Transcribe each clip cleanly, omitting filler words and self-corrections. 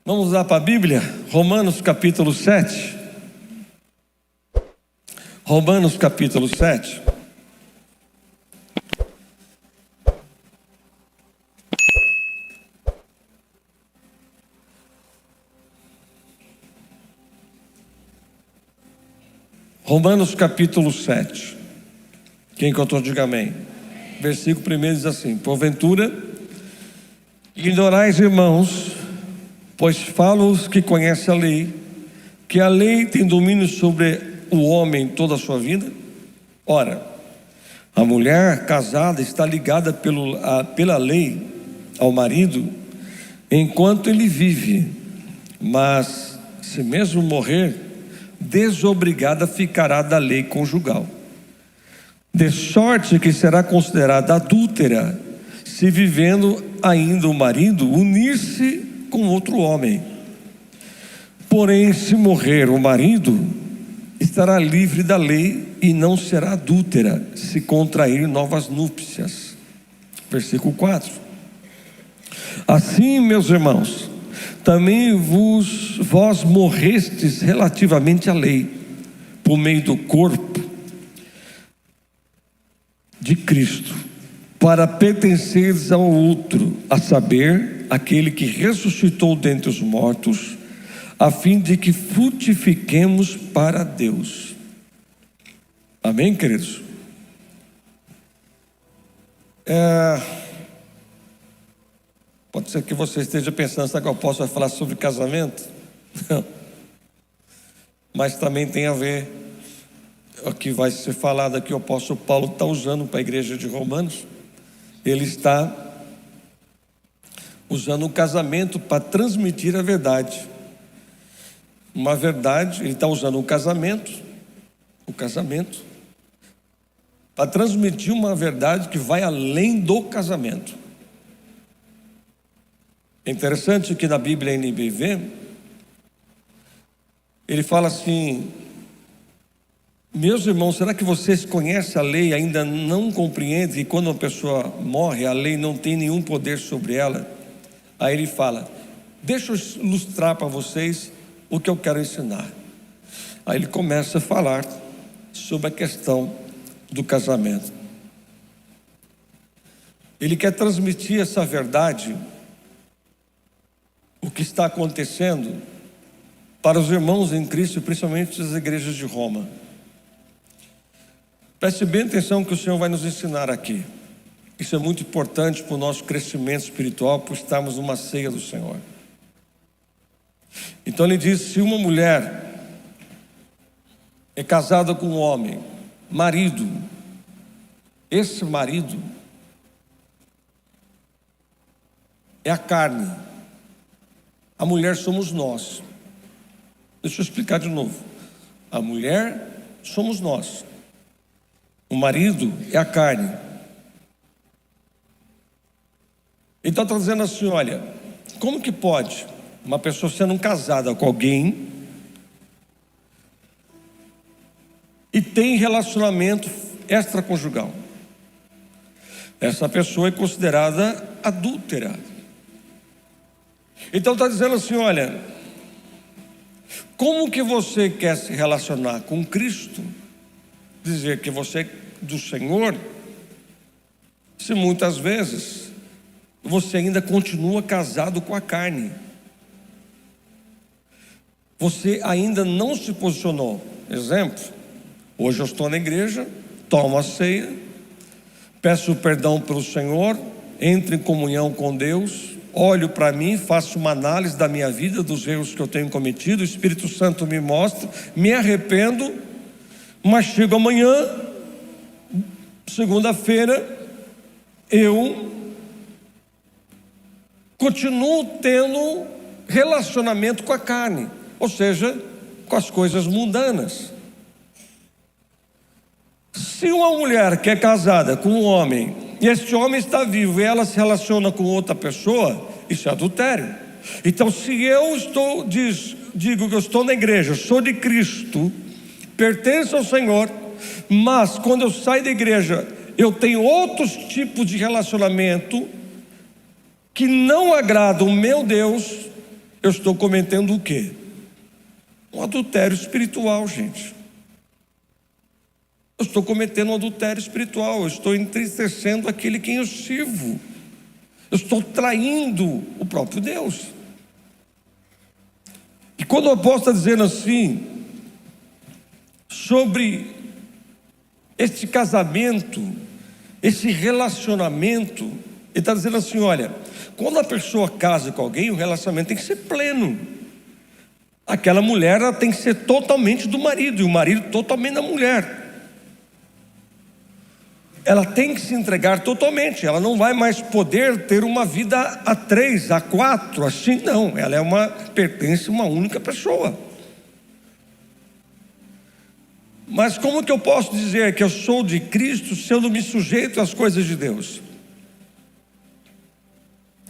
Vamos lá para a Bíblia, Romanos capítulo 7. Romanos capítulo 7. Romanos capítulo 7. Quem encontrou, diga amém. Versículo 1 diz assim: porventura, ignorais, irmãos, pois falo os que conhecem a lei, que a lei tem domínio sobre o homem toda a sua vida. Ora, a mulher casada está ligada pela lei ao marido, enquanto ele vive, mas se mesmo morrer, desobrigada ficará da lei conjugal, de sorte que será considerada adúltera, se vivendo ainda o marido unir-se com outro homem. Porém, se morrer o marido, estará livre da lei e não será adúltera, se contrair novas núpcias. Versículo 4. Assim, meus irmãos, também vós morrestes relativamente à lei, por meio do corpo de Cristo, para pertenceres ao outro, a saber, aquele que ressuscitou dentre os mortos, a fim de que frutifiquemos para Deus. Amém, queridos? Pode ser que você esteja pensando, será que eu posso falar sobre casamento? Não. Mas também tem a ver, o que vai ser falado aqui, o apóstolo Paulo está usando para a igreja de Romanos. Ele está usando o casamento para transmitir a verdade. Uma verdade, ele está usando o casamento para transmitir uma verdade que vai além do casamento. É interessante que na Bíblia NBV, ele fala assim: meus irmãos, será que vocês conhecem a lei e ainda não compreendem que quando uma pessoa morre, a lei não tem nenhum poder sobre ela? Aí ele fala: deixa eu ilustrar para vocês o que eu quero ensinar. Aí ele começa a falar sobre a questão do casamento. Ele quer transmitir essa verdade, o que está acontecendo, para os irmãos em Cristo, principalmente as igrejas de Roma. Preste bem atenção que o Senhor vai nos ensinar aqui. Isso é muito importante para o nosso crescimento espiritual, por estarmos numa ceia do Senhor. Então ele diz: se uma mulher é casada com um homem, marido, esse marido é a carne, a mulher somos nós. Deixa eu explicar de novo. A mulher somos nós, o marido é a carne. Então está dizendo assim: olha, como que pode uma pessoa sendo casada com alguém e tem relacionamento extraconjugal? Essa pessoa é considerada adúltera. Então está dizendo assim: olha, como que você quer se relacionar com Cristo, dizer que você é do Senhor, se muitas vezes você ainda continua casado com a carne? Você ainda não se posicionou. Exemplo: hoje eu estou na igreja, tomo a ceia, peço perdão pelo Senhor, entro em comunhão com Deus, olho para mim, faço uma análise da minha vida, dos erros que eu tenho cometido, o Espírito Santo me mostra, me arrependo, mas chego amanhã, segunda-feira, eu continuo tendo relacionamento com a carne, ou seja, com as coisas mundanas. Se uma mulher que é casada com um homem, e este homem está vivo e ela se relaciona com outra pessoa, isso é adultério. Então, se eu digo que eu estou na igreja, sou de Cristo, pertenço ao Senhor, mas quando eu saio da igreja, eu tenho outros tipos de relacionamento que não agradam o meu Deus, eu estou cometendo o quê? Um adultério espiritual, gente. Eu estou cometendo um adultério espiritual. Eu estou entristecendo aquele quem eu sirvo. Eu estou traindo o próprio Deus. E quando o apóstolo está dizendo assim, sobre este casamento, esse relacionamento, ele está dizendo assim, olha, quando a pessoa casa com alguém, o relacionamento tem que ser pleno. Aquela mulher, ela tem que ser totalmente do marido, e o marido totalmente da mulher. Ela tem que se entregar totalmente. Ela não vai mais poder ter uma vida a 3, a 4, assim, não. Ela pertence a uma única pessoa. Mas como que eu posso dizer que eu sou de Cristo se eu não me sujeito às coisas de Deus?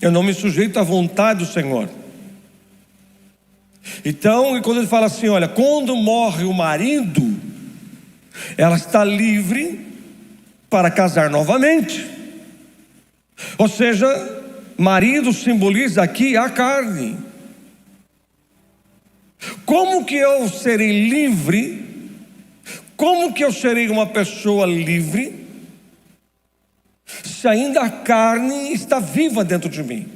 Eu não me sujeito à vontade do Senhor. Então, quando ele fala assim, olha, quando morre o marido, ela está livre para casar novamente. Ou seja, marido simboliza aqui a carne. Como que eu serei livre? Como que eu serei uma pessoa livre se ainda a carne está viva dentro de mim?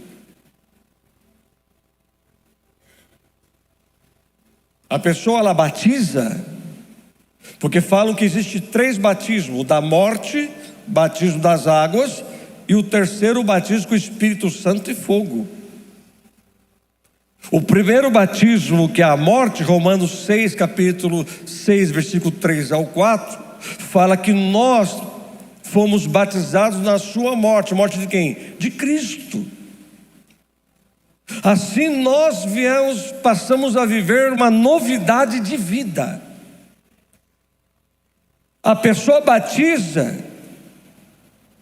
A pessoa, ela batiza, porque falam que existe 3 batismos: o da morte, batismo das águas, e o terceiro, o batismo com o Espírito Santo e fogo. O primeiro batismo, que é a morte, Romanos 6, capítulo 6, versículo 3 ao 4, fala que nós fomos batizados na sua morte. Morte de quem? De Cristo. Assim nós passamos a viver uma novidade de vida. A pessoa batiza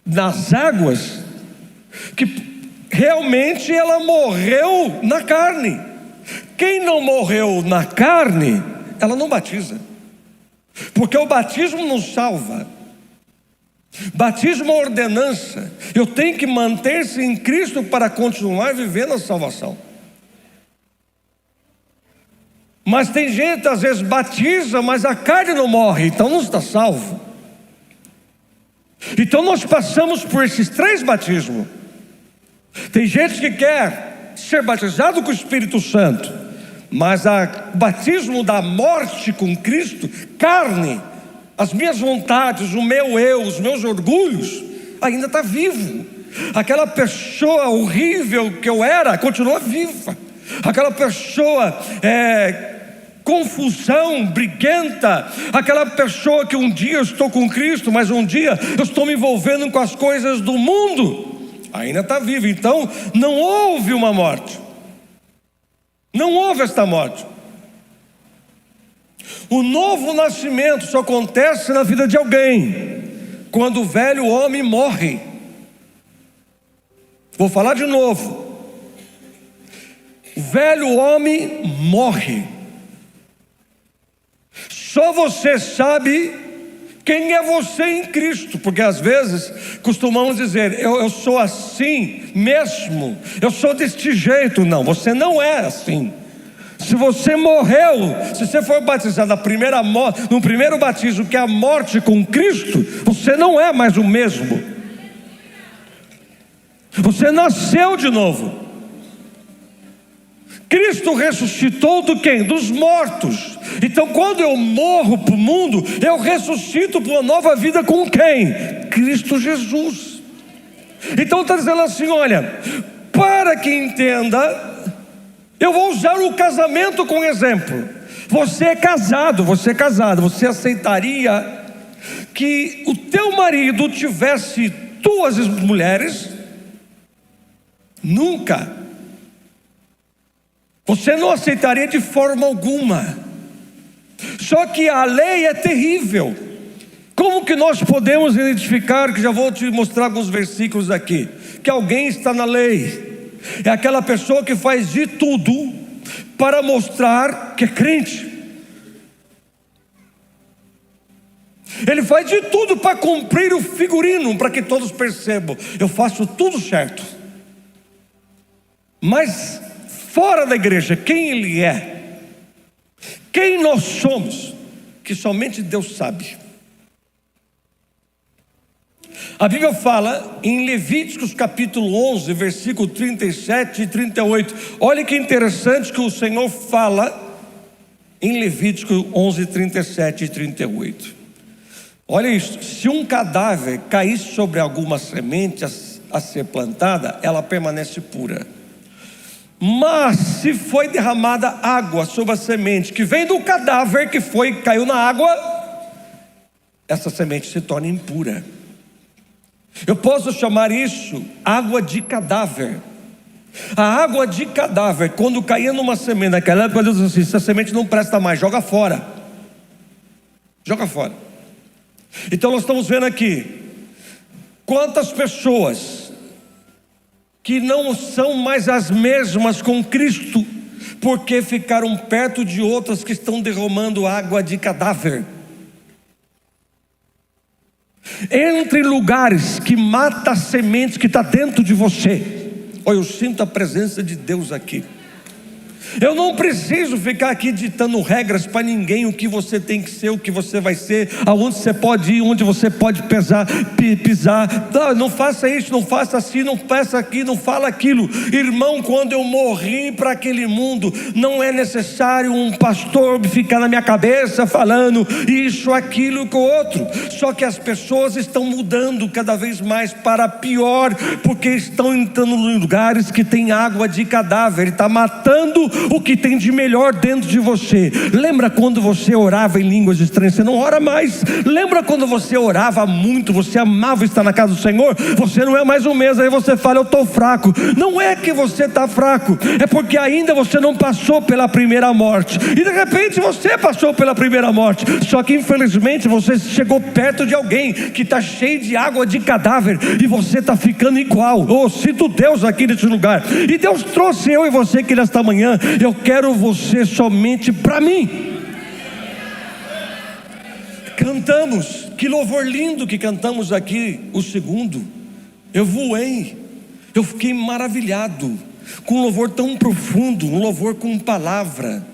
nas águas, que realmente ela morreu na carne. Quem não morreu na carne, ela não batiza, porque o batismo não salva. Batismo é ordenança. Eu tenho que manter-se em Cristo para continuar vivendo a salvação. Mas tem gente, às vezes batiza, mas a carne não morre, então não está salvo. Então nós passamos por esses 3 batismos. Tem gente que quer ser batizado com o Espírito Santo, mas o batismo da morte com Cristo, carne, as minhas vontades, o meu eu, os meus orgulhos, ainda está vivo. Aquela pessoa horrível que eu era, continua viva. Aquela pessoa confusão, briguenta, aquela pessoa que um dia eu estou com Cristo, mas um dia eu estou me envolvendo com as coisas do mundo, ainda está vivo. Então não houve uma morte, não houve esta morte. O novo nascimento só acontece na vida de alguém, quando o velho homem morre. Vou falar de novo. O velho homem morre. Só você sabe quem é você em Cristo, porque às vezes costumamos dizer, eu sou assim mesmo, eu sou deste jeito. Não, você não é assim. Se você morreu, se você for batizado no primeiro batismo, que é a morte com Cristo, você não é mais o mesmo. Você nasceu de novo. Cristo ressuscitou do quem? Dos mortos. Então quando eu morro para o mundo, eu ressuscito para uma nova vida com quem? Cristo Jesus. Então está dizendo assim, olha, para que entenda, eu vou usar o casamento como exemplo. Você é casado, você aceitaria que o teu marido tivesse 2 mulheres? Nunca. Você não aceitaria de forma alguma. Só que a lei é terrível. Como que nós podemos identificar, que já vou te mostrar alguns versículos aqui, que alguém está na lei? É aquela pessoa que faz de tudo para mostrar que é crente. Ele faz de tudo para cumprir o figurino, para que todos percebam, eu faço tudo certo. Mas fora da igreja, quem ele é, quem nós somos, que somente Deus sabe. A Bíblia fala em Levíticos capítulo 11, versículo 37 e 38. Olha que interessante que o Senhor fala em Levítico 11, 37 e 38. Olha isso: se um cadáver caísse sobre alguma semente a ser plantada, ela permanece pura. Mas se foi derramada água sobre a semente que vem do cadáver que caiu na água, essa semente se torna impura. Eu posso chamar isso água de cadáver. A água de cadáver, quando caía numa semente naquela época, Deus disse assim: essa semente não presta mais, joga fora. Joga fora. Então nós estamos vendo aqui quantas pessoas que não são mais as mesmas com Cristo, porque ficaram perto de outras que estão derramando água de cadáver. Entre lugares que mata a semente que está dentro de você. Olha, eu sinto a presença de Deus aqui. Eu não preciso ficar aqui ditando regras para ninguém, o que você tem que ser, o que você vai ser, aonde você pode ir, onde você pode pisar. Não faça isso, não faça assim, não peça aqui, não fala aquilo. Irmão, quando eu morri para aquele mundo, não é necessário um pastor ficar na minha cabeça falando isso, aquilo com o outro. Só que as pessoas estão mudando cada vez mais para pior, porque estão entrando em lugares que tem água de cadáver, está matando o que tem de melhor dentro de você. Lembra quando você orava em línguas estranhas? Você não ora mais. Lembra quando você orava muito, você amava estar na casa do Senhor? Você não é mais o mesmo. Aí você fala: eu estou fraco. Não é que você está fraco, é porque ainda você não passou pela primeira morte. E de repente você passou pela primeira morte, só que infelizmente você chegou perto de alguém que está cheio de água de cadáver, e você está ficando igual. Oh, sinto Deus aqui nesse lugar. E Deus trouxe eu e você aqui nesta manhã. Eu quero você somente para mim. Cantamos, que louvor lindo que cantamos aqui, o segundo. Eu voei, eu fiquei maravilhado com um louvor tão profundo, um louvor com palavra.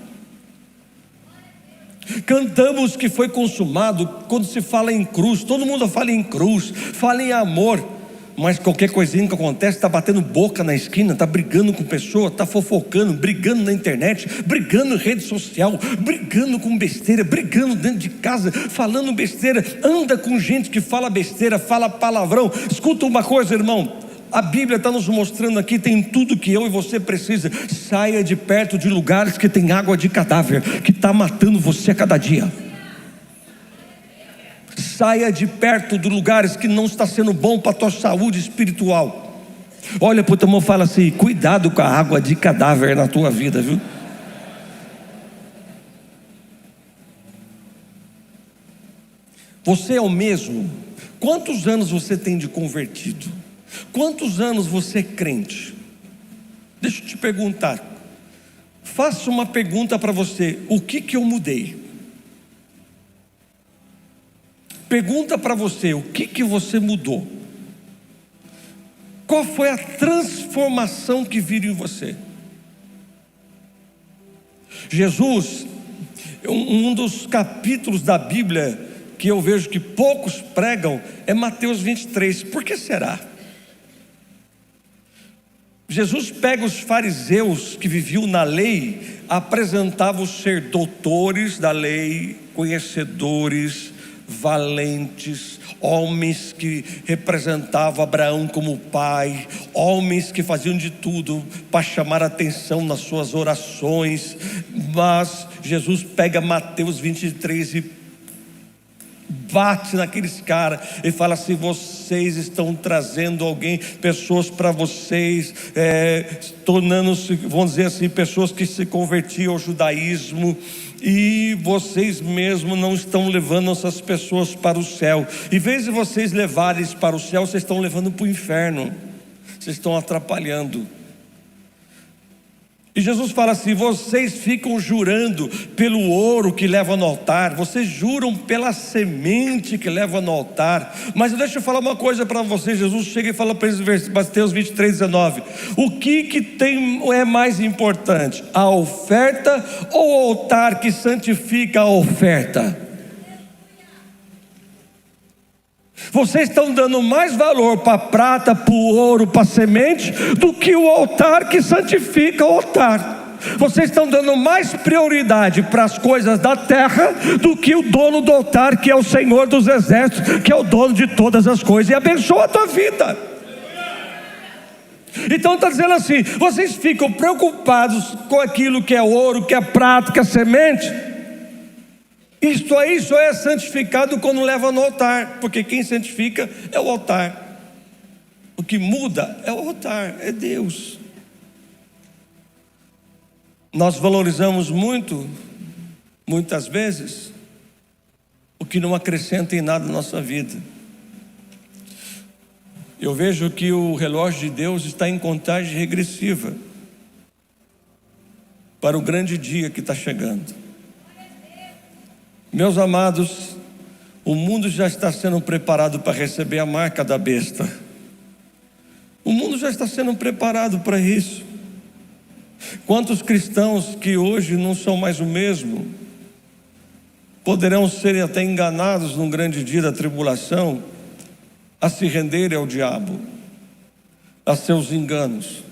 Cantamos que foi consumado. Quando se fala em cruz, todo mundo fala em cruz, fala em amor. Mas qualquer coisinha que acontece, está batendo boca na esquina, está brigando com pessoa, está fofocando, brigando na internet, brigando em rede social, brigando com besteira, brigando dentro de casa, falando besteira, anda com gente que fala besteira, fala palavrão. Escuta uma coisa, irmão, a Bíblia está nos mostrando aqui, tem tudo que eu e você precisa. Saia de perto de lugares que tem água de cadáver, que está matando você a cada dia. Saia de perto de lugares que não está sendo bom para a tua saúde espiritual. Olha para o teu irmão e fala assim: cuidado com a água de cadáver na tua vida, viu? Você é o mesmo? Quantos anos você tem de convertido? Quantos anos você é crente? Deixa eu te perguntar. Faça uma pergunta para você: o que eu mudei? Pergunta para você: o que você mudou? Qual foi a transformação que viu em você? Jesus, um dos capítulos da Bíblia que eu vejo que poucos pregam é Mateus 23. Por que será? Jesus pega os fariseus que viviam na lei, apresentava-os ser doutores da lei, conhecedores, valentes, homens que representavam Abraão como pai, homens que faziam de tudo para chamar a atenção nas suas orações. Mas Jesus pega Mateus 23 e bate naqueles caras e fala assim: vocês estão trazendo pessoas para vocês, tornando-se, vamos dizer assim, pessoas que se convertiam ao judaísmo, e vocês mesmos não estão levando essas pessoas para o céu. Em vez de vocês levarem para o céu, vocês estão levando para o inferno. Vocês estão atrapalhando. E Jesus fala assim: vocês ficam jurando pelo ouro que leva no altar, vocês juram pela semente que leva no altar. Mas deixa eu falar uma coisa para vocês. Jesus chega e fala para eles, Mateus 23:19: o que tem é mais importante, a oferta ou o altar que santifica a oferta? Vocês estão dando mais valor para a prata, para o ouro, para a semente, do que o altar que santifica o altar. Vocês estão dando mais prioridade para as coisas da terra do que o dono do altar, que é o Senhor dos exércitos, que é o dono de todas as coisas, e abençoa a tua vida. Então está dizendo assim: vocês ficam preocupados com aquilo que é ouro, que é prata, que é semente. Isso aí só é santificado quando leva no altar, porque quem santifica é o altar. O que muda é o altar, é Deus. Nós valorizamos muitas vezes, o que não acrescenta em nada na nossa vida. Eu vejo que o relógio de Deus está em contagem regressiva para o grande dia que está chegando. Meus amados, o mundo já está sendo preparado para receber a marca da besta. O mundo já está sendo preparado para isso. Quantos cristãos que hoje não são mais o mesmo, poderão ser até enganados num grande dia da tribulação, a se renderem ao diabo, a seus enganos.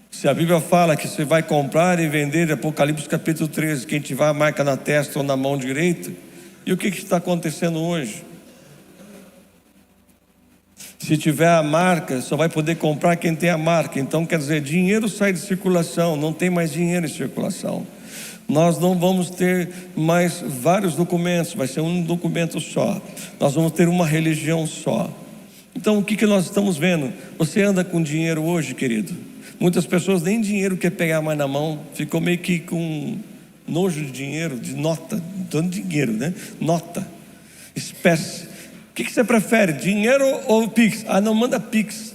Se a Bíblia fala que você vai comprar e vender, Apocalipse capítulo 13, quem tiver a marca na testa ou na mão direita. E o que está acontecendo hoje? Se tiver a marca, só vai poder comprar quem tem a marca. Então quer dizer, dinheiro sai de circulação, não tem mais dinheiro em circulação. Nós não vamos ter mais vários documentos, vai ser um documento só. Nós vamos ter uma religião só. Então o que nós estamos vendo? Você anda com dinheiro hoje, querido? Muitas pessoas nem dinheiro quer pegar mais na mão, ficou meio que com nojo de dinheiro, de nota, dando dinheiro, né? Nota, espécie. O que você prefere, dinheiro ou Pix? Ah, não, manda Pix.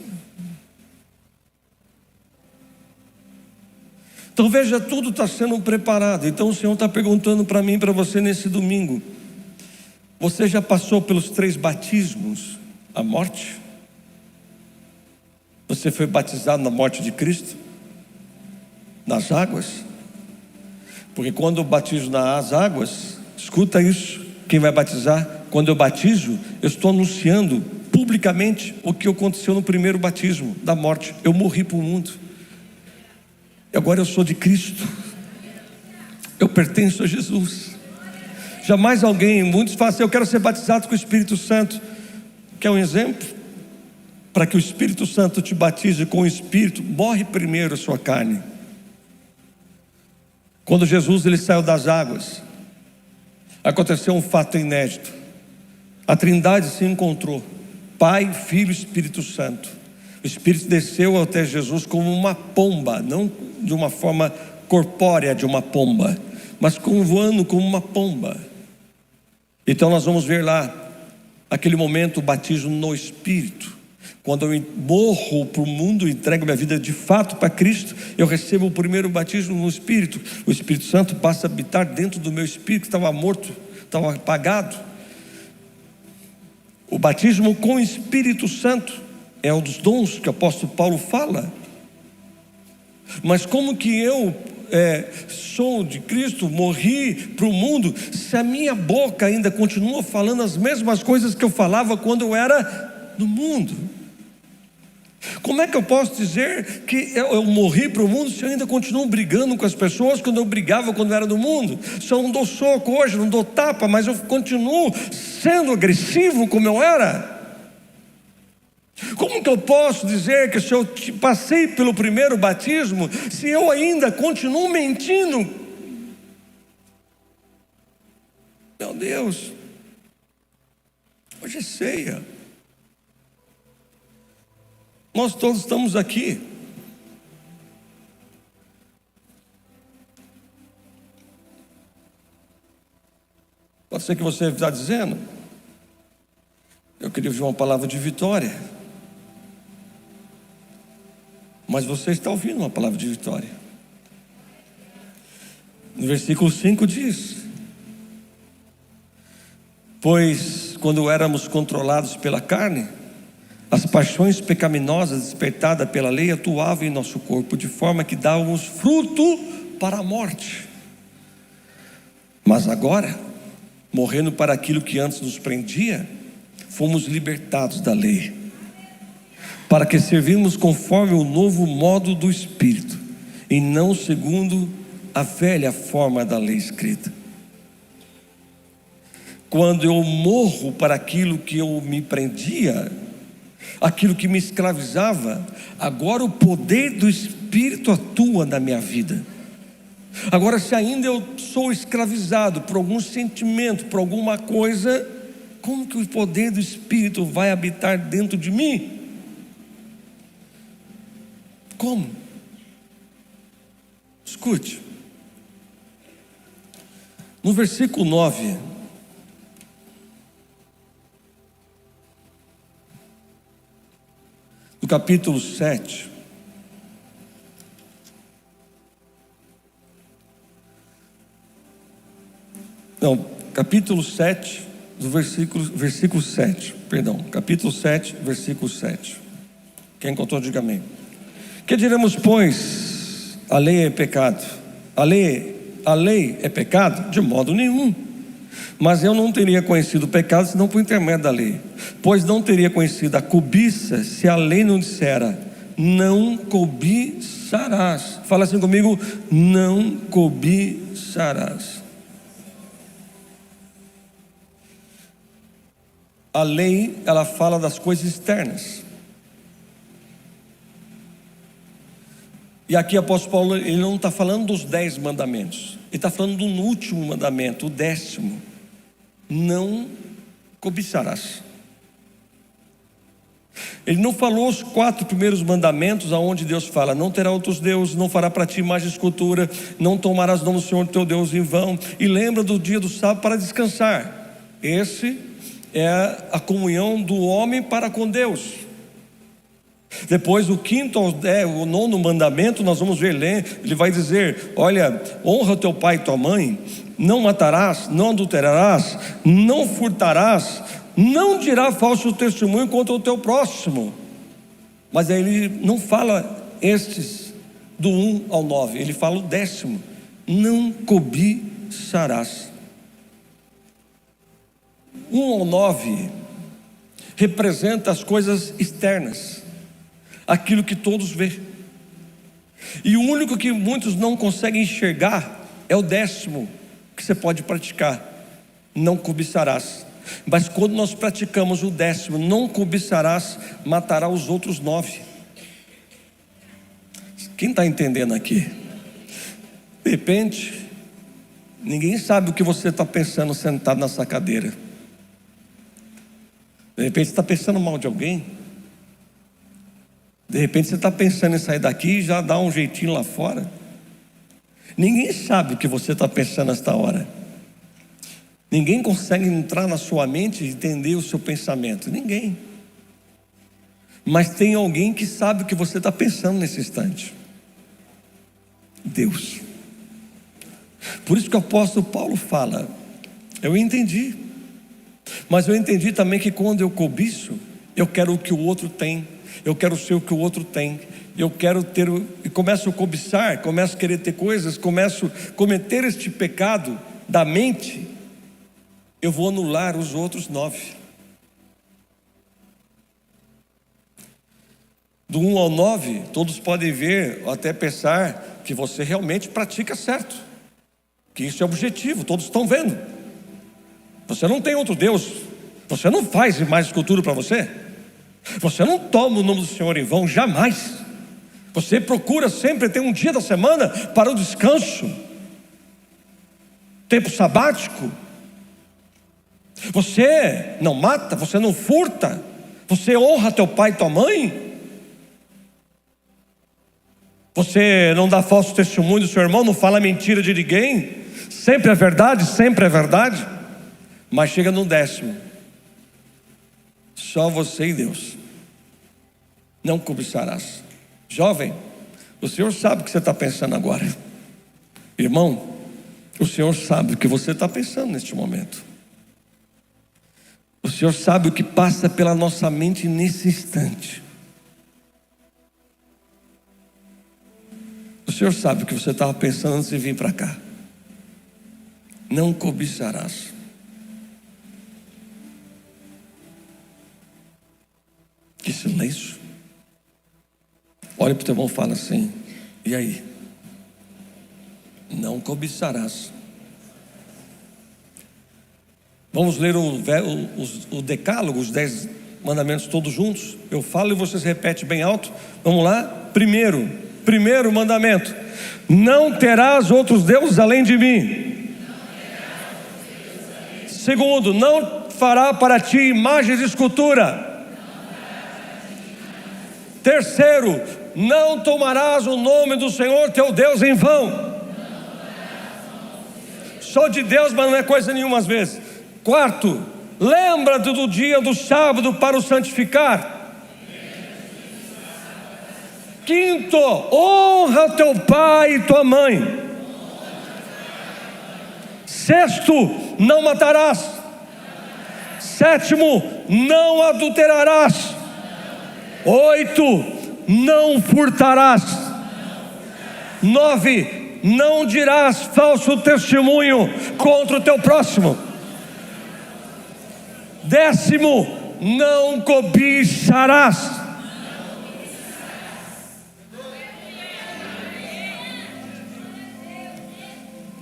Então veja, tudo está sendo preparado. Então o Senhor está perguntando para mim e para você nesse domingo: você já passou pelos 3 batismos? A morte? Você foi batizado na morte de Cristo? Nas águas? Porque quando eu batizo nas águas, escuta isso, quem vai batizar, quando eu batizo, eu estou anunciando publicamente o que aconteceu no primeiro batismo da morte. Eu morri para o mundo, e agora eu sou de Cristo, eu pertenço a Jesus. Jamais alguém, muitos falam assim: eu quero ser batizado com o Espírito Santo. Quer um exemplo? Para que o Espírito Santo te batize com o Espírito, morre primeiro a sua carne. Quando Jesus ele saiu das águas, aconteceu um fato inédito. A Trindade se encontrou, Pai, Filho e Espírito Santo. O Espírito desceu até Jesus como uma pomba, não de uma forma corpórea de uma pomba, mas voando como uma pomba. Então nós vamos ver lá, aquele momento, o batismo no Espírito. Quando eu morro para o mundo, entrego minha vida de fato para Cristo, eu recebo o primeiro batismo no Espírito. O Espírito Santo passa a habitar dentro do meu espírito, que estava morto, estava apagado. O batismo com o Espírito Santo é um dos dons que o apóstolo Paulo fala. Mas como que eu sou de Cristo, morri para o mundo, se a minha boca ainda continua falando as mesmas coisas que eu falava quando eu era no mundo? Como é que eu posso dizer que eu morri para o mundo se eu ainda continuo brigando com as pessoas quando eu brigava quando eu era do mundo? Se eu não dou soco hoje, não dou tapa, mas eu continuo sendo agressivo como eu era? Como que eu posso dizer que se eu passei pelo primeiro batismo, se eu ainda continuo mentindo? Meu Deus, hoje é ceia. Nós todos estamos aqui. Pode ser que você está dizendo: eu queria ouvir uma palavra de vitória. Mas você está ouvindo uma palavra de vitória. No versículo 5 diz: pois quando éramos controlados pela carne, as paixões pecaminosas despertadas pela lei atuavam em nosso corpo, de forma que dávamos fruto para a morte. Mas agora, morrendo para aquilo que antes nos prendia, fomos libertados da lei, para que servimos conforme o novo modo do Espírito, e não segundo a velha forma da lei escrita. Quando eu morro para aquilo que eu me prendia, aquilo que me escravizava, agora o poder do Espírito atua na minha vida. Agora, se ainda eu sou escravizado por algum sentimento, por alguma coisa, como que o poder do Espírito vai habitar dentro de mim? Como? Escute. No versículo 9, do capítulo 7, capítulo 7, do versículo 7, capítulo 7, versículo 7. Quem encontrou, diga amém. Que diremos, pois? A lei é pecado. A lei é pecado? De modo nenhum. Mas eu não teria conhecido o pecado senão por intermédio da lei, pois não teria conhecido a cobiça se a lei não dissera: não cobiçarás. Fala assim comigo: não cobiçarás. A lei, ela fala das coisas externas. E aqui o apóstolo Paulo, ele não está falando dos 10 mandamentos, ele está falando do último mandamento, o 10º: não cobiçarás. Ele não falou os 4 primeiros mandamentos, aonde Deus fala: não terá outros deuses, não fará para ti imagem de escultura, não tomarás o nome do Senhor teu Deus em vão, e lembra do dia do sábado para descansar. Esse é a comunhão do homem para com Deus. Depois o 5º, o 9º mandamento, nós vamos ver, ele vai dizer: olha, honra teu pai e tua mãe, não matarás, não adulterarás, não furtarás, não dirá falso testemunho contra o teu próximo. Mas aí ele não fala estes do 1 ao 9, ele fala o 10º: não cobiçarás. 1 ao 9 representa as coisas externas, aquilo que todos vê. E o único que muitos não conseguem enxergar é o 10º, que você pode praticar: não cobiçarás. Mas quando nós praticamos o 10º, não cobiçarás, matará os outros 9. Quem está entendendo aqui? De repente, ninguém sabe o que você está pensando sentado nessa cadeira. De repente você está pensando mal de alguém. De repente você está pensando em sair daqui e já dar um jeitinho lá fora. Ninguém sabe o que você está pensando nesta hora. Ninguém consegue entrar na sua mente e entender o seu pensamento. Ninguém. Mas tem alguém que sabe o que você está pensando nesse instante: Deus. Por isso que o apóstolo Paulo fala: eu entendi, mas eu entendi também que quando eu cobiço, eu quero o que o outro tem, eu quero ser o que o outro tem, eu quero ter, e começo a cobiçar, começo a querer ter coisas, começo a cometer este pecado da mente, eu vou anular os outros 9. Do 1 ao 9, todos podem ver, ou até pensar que você realmente pratica certo, que isso é objetivo, todos estão vendo. Você não tem outro Deus, você não faz mais escultura para você, você não toma o nome do Senhor em vão, jamais. Você procura sempre ter um dia da semana para o descanso, tempo sabático. Você não mata, você não furta, você honra teu pai e tua mãe. Você não dá falso testemunho do seu irmão, não fala mentira de ninguém. Sempre é verdade, sempre é verdade. Mas chega no 10º: só você e Deus. Não cobiçarás. Jovem, o Senhor sabe o que você está pensando agora. Irmão, o Senhor sabe o que você está pensando neste momento. O Senhor sabe o que passa pela nossa mente nesse instante. O Senhor sabe o que você estava pensando antes de vir para cá. Não cobiçarás. Que silêncio. Olha para o teu irmão e fala assim: e aí? Não cobiçarás. Vamos ler o decálogo, os 10 mandamentos todos juntos. Eu falo e vocês repetem bem alto. Vamos lá? Primeiro mandamento: não terás outros deuses além de mim. Segundo, não fará para ti imagens de escultura. Terceiro, não tomarás o nome do Senhor teu Deus em vão. Só de Deus, mas não é coisa nenhuma às vezes. Quarto, lembra-te do dia do sábado para o santificar. Quinto, honra teu pai e tua mãe. Sexto, não matarás. Sétimo, não adulterarás. 8, não furtarás. 9, não dirás falso testemunho contra o teu próximo. 10º, não cobiçarás.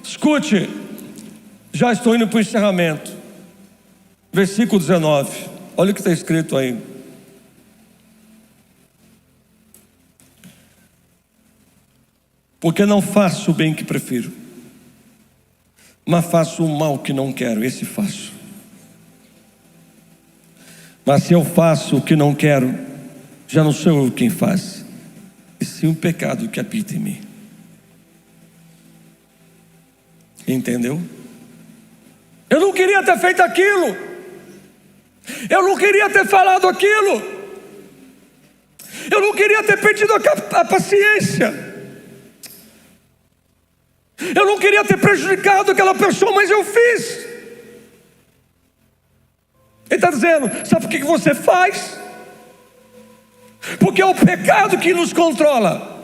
Escute, já estou indo para o encerramento. Versículo 19, olha o que está escrito aí. Porque não faço o bem que prefiro, mas faço o mal que não quero, esse faço. Mas se eu faço o que não quero, já não sou eu quem faz, e sim o pecado que habita em mim. Entendeu? Eu não queria ter feito aquilo, eu não queria ter falado aquilo, eu não queria ter perdido a paciência, eu não queria ter prejudicado aquela pessoa, mas eu fiz. Ele está dizendo: sabe por que você faz? Porque é o pecado que nos controla.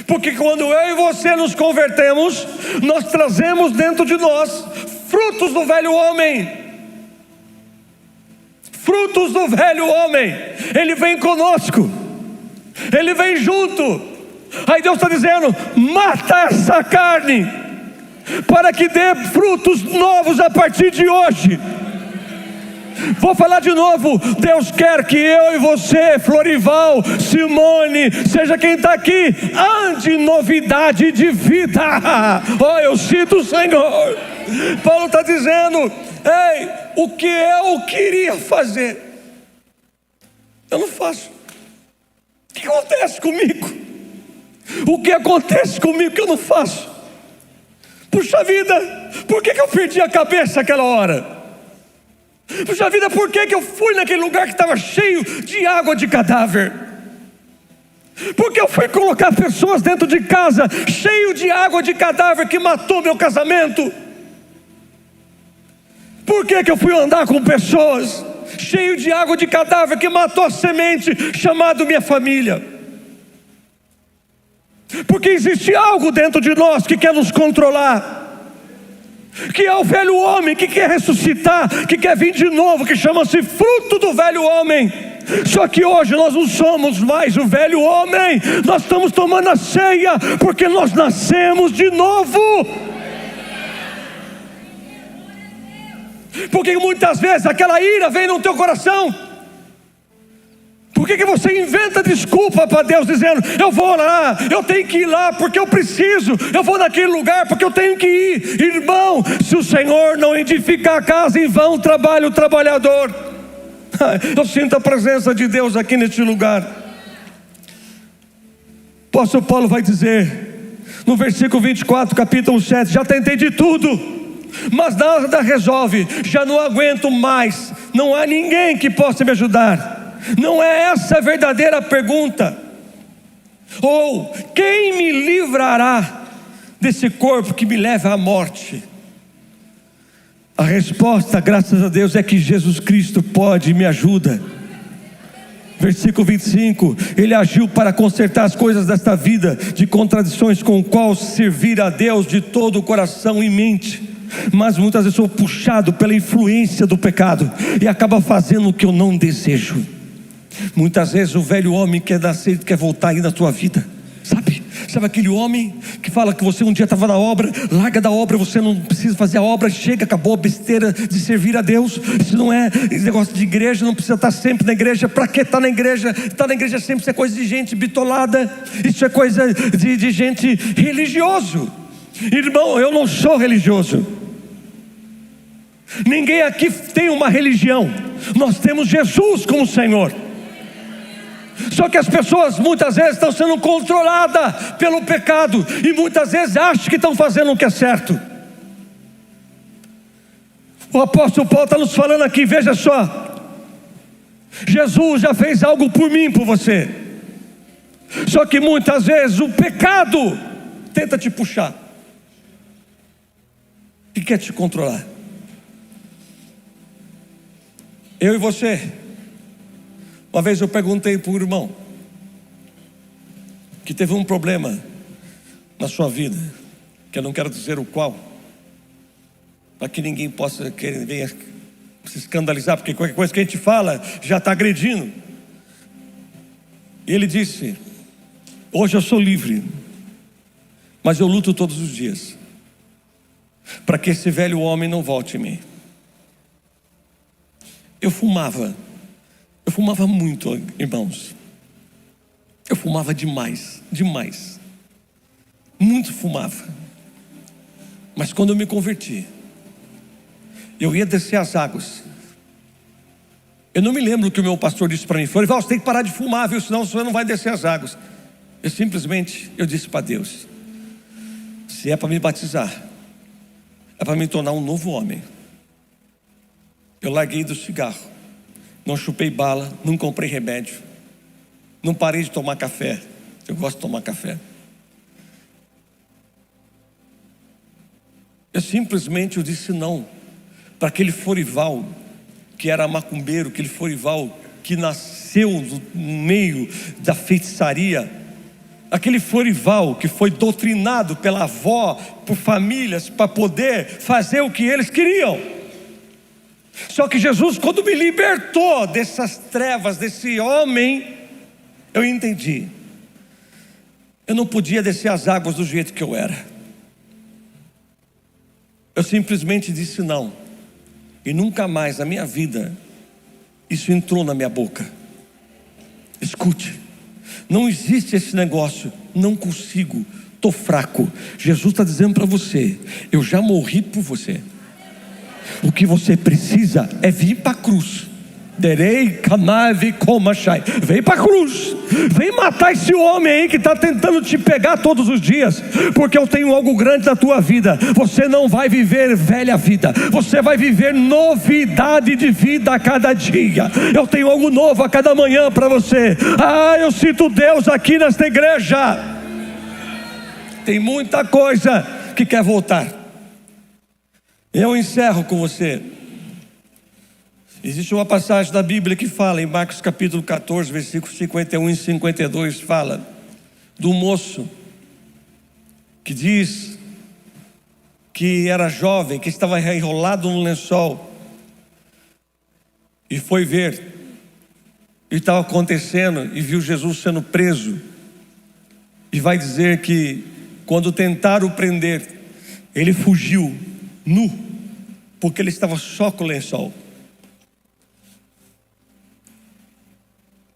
Porque quando eu e você nos convertemos, nós trazemos dentro de nós frutos do velho homem. Frutos do velho homem. Ele vem conosco, ele vem junto. Aí Deus está dizendo: mata essa carne, para que dê frutos novos a partir de hoje. Vou falar de novo. Deus quer que eu e você, Florival, Simone, seja quem está aqui, ande em novidade de vida. Oh, eu sinto o Senhor. Paulo está dizendo: ei, o que eu queria fazer, eu não faço. O que acontece comigo? O que acontece comigo que eu não faço? Puxa vida, por que eu perdi a cabeça aquela hora? Puxa vida, por que eu fui naquele lugar que estava cheio de água de cadáver? Por que eu fui colocar pessoas dentro de casa cheio de água de cadáver que matou meu casamento? Por que eu fui andar com pessoas cheio de água de cadáver que matou a semente chamada minha família? Porque existe algo dentro de nós que quer nos controlar, que é o velho homem que quer ressuscitar, que quer vir de novo, que chama-se fruto do velho homem. Só que hoje nós não somos mais o velho homem, nós estamos tomando a ceia, porque nós nascemos de novo. Porque muitas vezes aquela ira vem no teu coração. Por que você inventa desculpa para Deus, dizendo: eu vou lá, eu tenho que ir lá porque eu preciso, eu vou naquele lugar porque eu tenho que ir? Irmão, se o Senhor não edificar a casa, em vão trabalha o trabalhador. Eu sinto a presença de Deus aqui neste lugar. O apóstolo Paulo vai dizer no versículo 24, capítulo 7: já tentei de tudo, mas nada resolve, já não aguento mais, não há ninguém que possa me ajudar. Não é essa a verdadeira pergunta. Ou quem me livrará desse corpo que me leva à morte? A resposta, graças a Deus, é que Jesus Cristo pode e me ajuda. Versículo 25, Ele agiu para consertar as coisas desta vida, de contradições com o qual servir a Deus de todo o coração e mente. Mas muitas vezes sou puxado pela influência do pecado e acaba fazendo o que eu não desejo. Muitas vezes o velho homem quer nascer, quer voltar aí na tua vida. Sabe aquele homem que fala que você um dia estava na obra, larga da obra, você não precisa fazer a obra, chega, acabou a besteira de servir a Deus. Isso não é esse negócio de igreja, não precisa estar sempre na igreja. Para que estar na igreja? Estar na igreja sempre, isso é coisa de gente bitolada, isso é coisa de gente religioso. Irmão, eu não sou religioso. Ninguém aqui tem uma religião. Nós temos Jesus como Senhor. Só que as pessoas muitas vezes estão sendo controladas pelo pecado, e muitas vezes acham que estão fazendo o que é certo. O apóstolo Paulo está nos falando aqui, veja só, Jesus já fez algo por mim, por você. Só que muitas vezes o pecado tenta te puxar e quer te controlar. Eu e você, uma vez eu perguntei para o irmão que teve um problema na sua vida, que eu não quero dizer o qual, para que ninguém possa venha se escandalizar, porque qualquer coisa que a gente fala já está agredindo. E ele disse: hoje eu sou livre, mas eu luto todos os dias para que esse velho homem não volte em mim. Eu fumava muito, irmãos. Eu fumava demais, muito fumava. Mas quando eu me converti, eu ia descer as águas. Eu não me lembro o que o meu pastor disse para mim. Falei: você tem que parar de fumar, viu? Senão você não vai descer as águas. Eu disse para Deus: se é para me batizar, é para me tornar um novo homem. Eu larguei do cigarro, não chupei bala, não comprei remédio, não parei de tomar café. Eu gosto de tomar café. Eu disse não para aquele Forival que era macumbeiro, aquele Forival que nasceu no meio da feitiçaria, aquele Forival que foi doutrinado pela avó, por famílias, para poder fazer o que eles queriam. Só que Jesus, quando me libertou dessas trevas, desse homem, eu entendi. Eu não podia descer as águas do jeito que eu era. Eu simplesmente disse não. E nunca mais na minha vida isso entrou na minha boca. Escute, não existe esse negócio, não consigo, estou fraco. Jesus está dizendo para você: eu já morri por você. O que você precisa é vir para a cruz. Vem para a cruz, vem matar esse homem aí que está tentando te pegar todos os dias, porque eu tenho algo grande na tua vida. Você não vai viver velha vida, você vai viver novidade de vida a cada dia. Eu tenho algo novo a cada manhã para você. Eu sinto Deus aqui nesta igreja. Tem muita coisa que quer voltar. Eu encerro com você. Existe uma passagem da Bíblia que fala, em Marcos capítulo 14, versículos 51 e 52, fala do moço que diz que era jovem, que estava enrolado no lençol, e foi ver o que estava acontecendo, e viu Jesus sendo preso, e vai dizer que quando tentaram prender, ele fugiu nu, porque ele estava só com o lençol.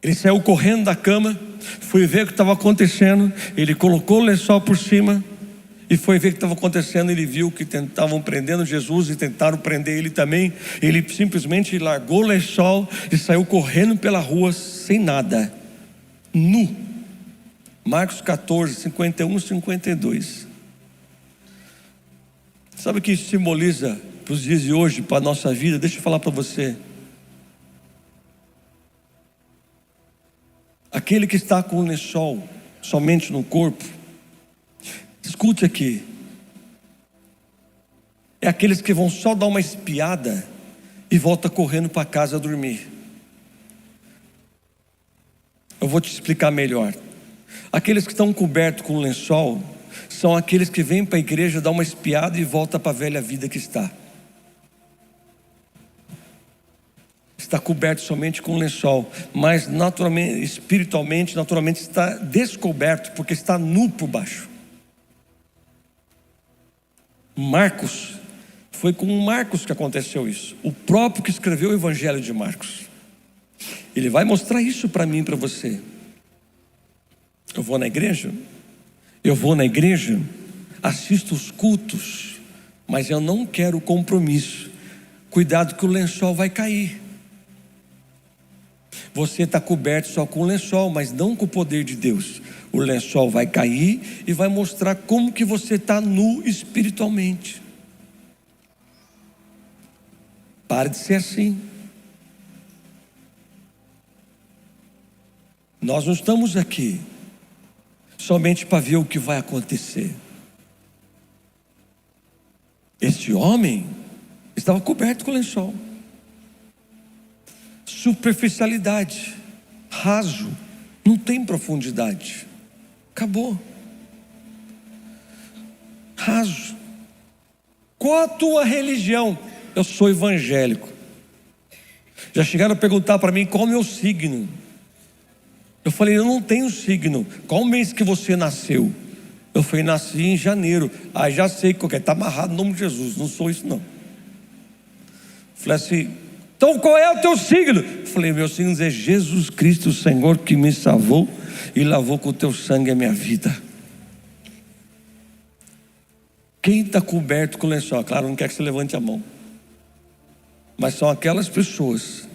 Ele saiu correndo da cama, foi ver o que estava acontecendo, ele colocou o lençol por cima e foi ver o que estava acontecendo. Ele viu que tentavam prendendo Jesus e tentaram prender ele também. Ele simplesmente largou o lençol e saiu correndo pela rua sem nada, nu. Marcos 14, 51 e 52. Sabe o que isso simboliza para os dias de hoje, para a nossa vida? Deixa eu falar para você. aquele que está com o lençol somente no corpo, escute aqui, é aqueles que vão só dar uma espiada e volta correndo para casa dormir. Eu vou te explicar melhor. Aqueles que estão cobertos com o lençol são aqueles que vêm para a igreja, dar uma espiada e volta para a velha vida que está. Está coberto somente com o lençol, mas naturalmente, espiritualmente, naturalmente está descoberto, porque está nu por baixo. Marcos, foi com Marcos que aconteceu isso. O próprio que escreveu o Evangelho de Marcos. Ele vai mostrar isso para mim e para você. Eu vou na igreja, assisto os cultos, mas eu não quero compromisso. Cuidado que o lençol vai cair. Você está coberto só com o lençol, mas não com o poder de Deus. O lençol vai cair e vai mostrar como que você está nu espiritualmente. Pare de ser assim. Nós não estamos aqui somente para ver o que vai acontecer. Este homem estava coberto com lençol. Superficialidade, raso, não tem profundidade. Acabou. Raso. Qual a tua religião? Eu sou evangélico. Já chegaram a perguntar para mim qual é o meu signo. Eu falei, eu não tenho signo. Qual mês que você nasceu? Eu falei, nasci em janeiro. Já sei qual é, está amarrado no nome de Jesus. Não sou isso não. Falei assim, então qual é o teu signo? Eu falei, meu signo é Jesus Cristo, o Senhor que me salvou e lavou com o teu sangue a minha vida. Quem está coberto com lençol? Claro, não quer que você levante a mão. Mas são aquelas pessoas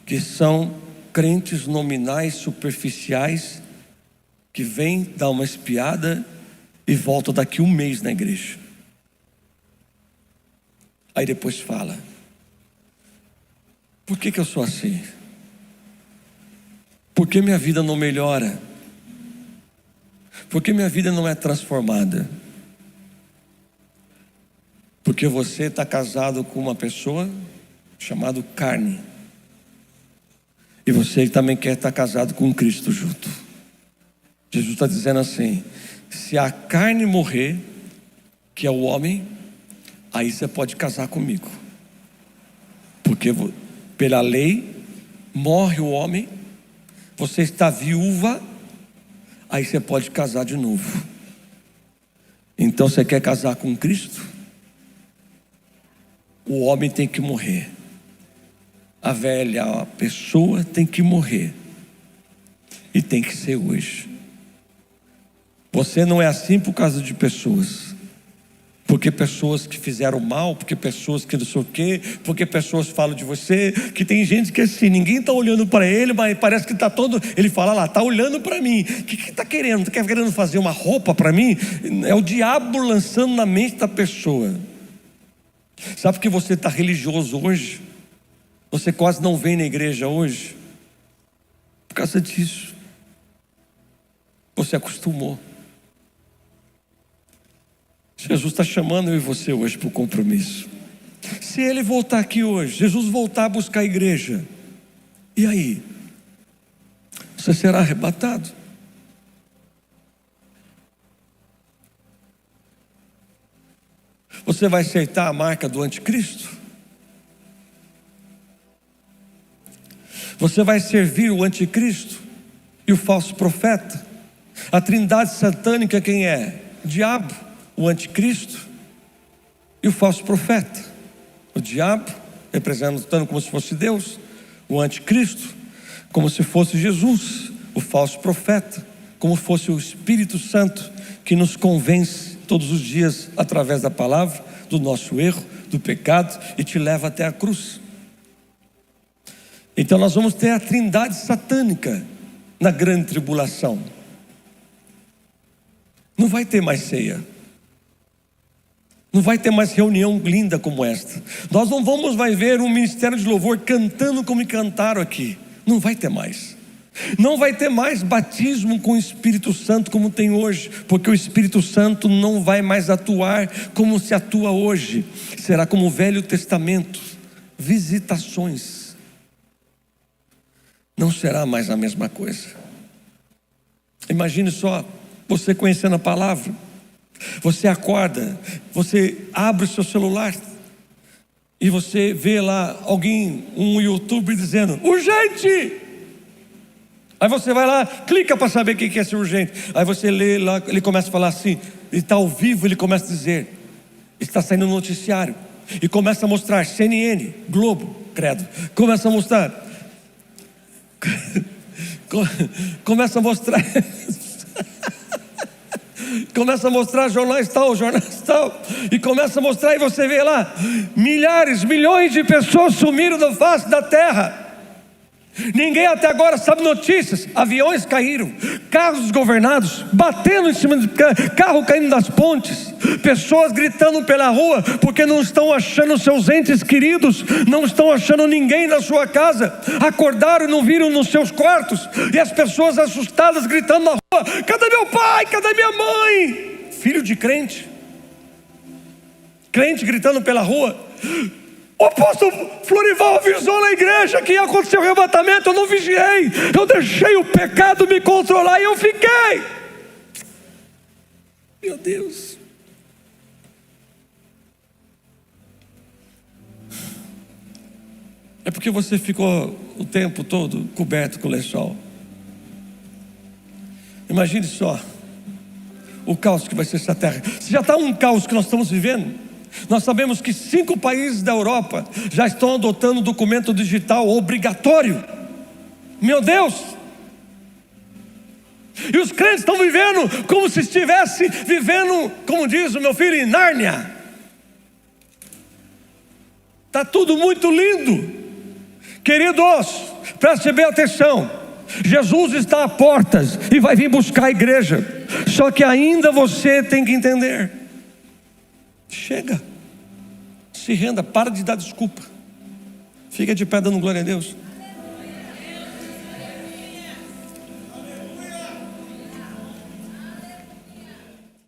que são crentes nominais, superficiais, que vêm dar uma espiada e voltam daqui um mês na igreja. Aí depois fala, por que eu sou assim? Por que minha vida não melhora? Por que minha vida não é transformada? Porque você está casado com uma pessoa chamada carne. E você também quer estar casado com Cristo junto. Jesus está dizendo assim, se a carne morrer, que é o homem, aí você pode casar comigo. Porque pela lei, morre o homem, você está viúva, aí você pode casar de novo. Então você quer casar com Cristo? O homem tem que morrer. A pessoa tem que morrer. E tem que ser hoje. Você não é assim por causa de pessoas. Porque pessoas que fizeram mal, porque pessoas que não sei o quê, porque pessoas falam de você, que tem gente que assim, ninguém está olhando para ele, mas parece que está todo, ele fala lá, está olhando para mim. O que está querendo? Está querendo fazer uma roupa para mim? É o diabo lançando na mente da pessoa. Sabe que você está religioso hoje? Você quase não vem na igreja hoje por causa disso. Você acostumou. Jesus está chamando eu e você hoje para o compromisso. Se ele voltar aqui hoje, Jesus voltar a buscar a igreja, e aí? Você será arrebatado? Você vai aceitar a marca do anticristo? Você vai servir o anticristo e o falso profeta? A trindade satânica quem é? O diabo, o anticristo e o falso profeta. O diabo representando como se fosse Deus, o anticristo como se fosse Jesus, o falso profeta como fosse o Espírito Santo que nos convence todos os dias através da palavra, do nosso erro, do pecado e te leva até a cruz. Então nós vamos ter a trindade satânica na grande tribulação. Não vai ter mais ceia. Não vai ter mais reunião linda como esta. Nós não vamos mais ver um ministério de louvor cantando como cantaram aqui. Não vai ter mais. Não vai ter mais batismo com o Espírito Santo como tem hoje, porque o Espírito Santo não vai mais atuar como se atua hoje. Será como o Velho Testamento, visitações. Não será mais a mesma coisa. Imagine só, você conhecendo a palavra, você acorda, você abre o seu celular e você vê lá alguém, um youtuber dizendo, urgente! Aí você vai lá, clica para saber o que é ser urgente. Aí você lê lá, ele começa a falar assim, ele está ao vivo, ele começa a dizer, está saindo no noticiário, e começa a mostrar CNN, Globo, credo, começa a mostrar, começa a mostrar, começa a mostrar jornais tal, e começa a mostrar, e você vê lá, milhares, milhões de pessoas sumiram da face da terra. Ninguém até agora sabe notícias. Aviões caíram, carros desgovernados, batendo em cima de carro, caindo das pontes, pessoas gritando pela rua, porque não estão achando seus entes queridos, não estão achando ninguém na sua casa, acordaram e não viram nos seus quartos, e as pessoas assustadas gritando na rua, cadê meu pai, cadê minha mãe? Filho de crente gritando pela rua. O apóstolo Florival avisou na igreja que ia acontecer o arrebatamento. Eu não vigiei, eu deixei o pecado me controlar e eu fiquei. Meu Deus. É porque você ficou o tempo todo coberto com lençol. Imagine só o caos que vai ser essa terra. Se já está um caos que nós estamos vivendo, nós sabemos que 5 países da Europa já estão adotando documento digital obrigatório. Meu Deus! E os crentes estão vivendo como se estivesse vivendo, como diz o meu filho, em Nárnia. Está tudo muito lindo. Queridos, preste bem atenção. Jesus está à portas e vai vir buscar a igreja. Só que ainda você tem que entender. Chega, se renda, para de dar desculpa. Fica de pé dando glória a Deus.